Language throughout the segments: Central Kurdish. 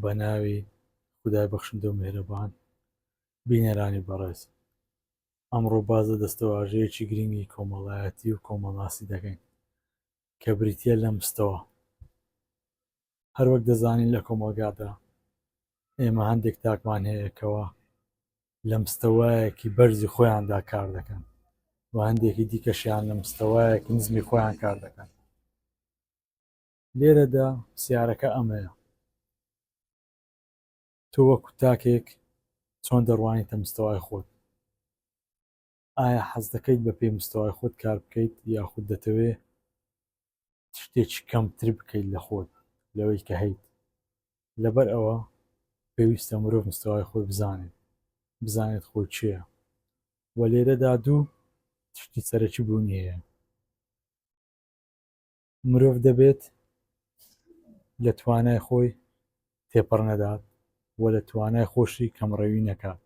بە ناوی خودای بەخشندە و میهرەبان. بینەرانی بەڕێز، ئەمڕۆ باز لە دەستەواژەیەکی گرنگی کۆمەڵایەتی و کۆمەڵاسی دەکەین کە بریتیە لە مستەوە. هەروەک دەزانین لە کۆمەلگادا ئێمە هەندێک تاکمان هەیە کەەوە لە مستەوایەکی بەرزی خۆیاندا کار دەکەن و هەندێکی دیکەشیان لە مستەوایەکی نزمی خۆیان کار دەکەن. لێرەدا پرسیارەکە ئەمەیە: تۆ وەکو تاکێک چۆن دەڕوانیتە مستەوای خۆت؟ ئایا حەز دەکەیت بە پێی مستەوای خۆت کار بکەیت یاخود دەتەوێت شتێکی کەمتر بکەیت لە خۆت لەوەی کە هەیت؟ لەبەر ئەوە پێویستە مرۆڤ مستەوای خۆی بزانێت خۆی چییە. و لێرەدا دوو تشتی سەرەکی بوونی هەیە: مرۆڤ دەبێت لە توانای خۆی تێپەڕ نەدات و لە توانای خۆشی کەمڕەوی نەکات.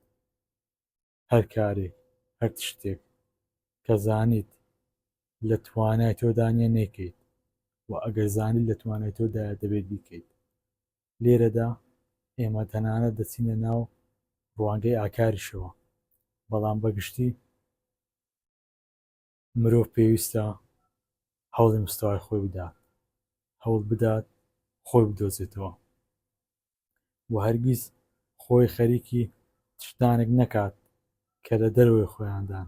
هەر کارێک هەر تشتێک کە زانیت لە توانای تۆدا نیە نەیکەیت، و ئەگەر زانیت لە توانای تۆدایە دەبێت بیکەیت. لێرەدا ئێمە تەنانەت دەچینە ناو ڕوانگەی ئاکاریشەوە، بەڵام بەگشتی مرۆڤ پێویستە هەوڵی مستەوای خۆی بدات، هەوڵ بدات خۆی بدۆزێتەوە و هەرگیز خۆی خەریکی شتانێک نەکات کە لە دەرەوەی خۆیاندان،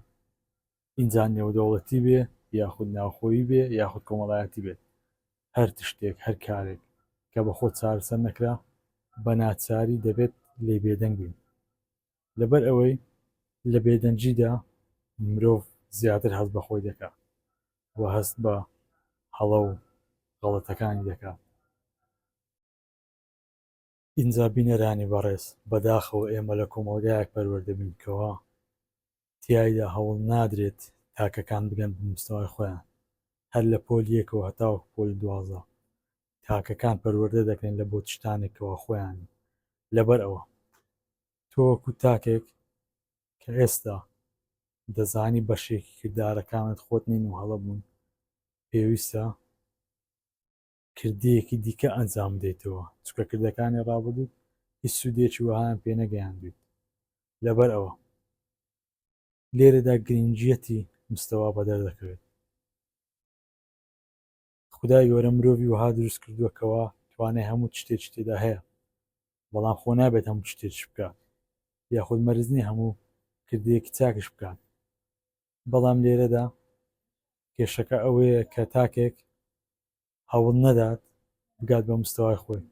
ئینجا نێودەوڵەتی بێ یاخود ناوخۆیی بێ یاخود کۆمەڵایەتی بێت. هەر تشتێک هەر کارێک کە بە خۆت چارەسەر نەکرا بە ناچاری دەبێت لێ بێدەنگ بین. لەبەر ئەوەی لە بێدەنجیدا مرۆڤ زیاتر هەست بە خۆی دەکات و هەست بە هەڵە و غەڵەتەکانی دەکات. ئینجا بینەرانی بەڕێز، بەداخەوە ئێمە لە کۆمەلگایەک پەروەردەبین کەەوە تیایدا هەوڵ نادرێت تاکەکان بگەن بە مستەوای خۆیان. هەر لە پۆلی یەکەوە هەتاوەکو پۆلی 12 تاکەکان پەروەردە دەکرێن لە بۆ شتانێکەوە خۆیان. لەبەر ئەوە تۆ وەکو تاکێک کە ئێستا دەزانی بەشێکی کردارەکانت خۆت نین و هەڵە بوون، پێویستە کردەیەکی دیکە ئەنجام بدەیتەوە، چونکە کردەکانی ڕابردوو هیچ سوودێکی وەهایان پێ نەگەیاندوویت. لەبەر ئەوە لێرەدا گرنگجیەتی مستەوا بەدەردەکەوێت. خودای گەورە مرۆڤی وەها دروست کردووە کەەوە توانای هەموو شتێکی تێدا هەیە، بەڵام خۆ نابێت هەموو شتێکش بکات یاخود مەرزنی هەموو کردەیەکی چاکش بکات. بەڵام لێرەدا کێشەکە ئەوەیە کە تاکێک هەوڵ نەدات بگات بە مستەوای خۆی.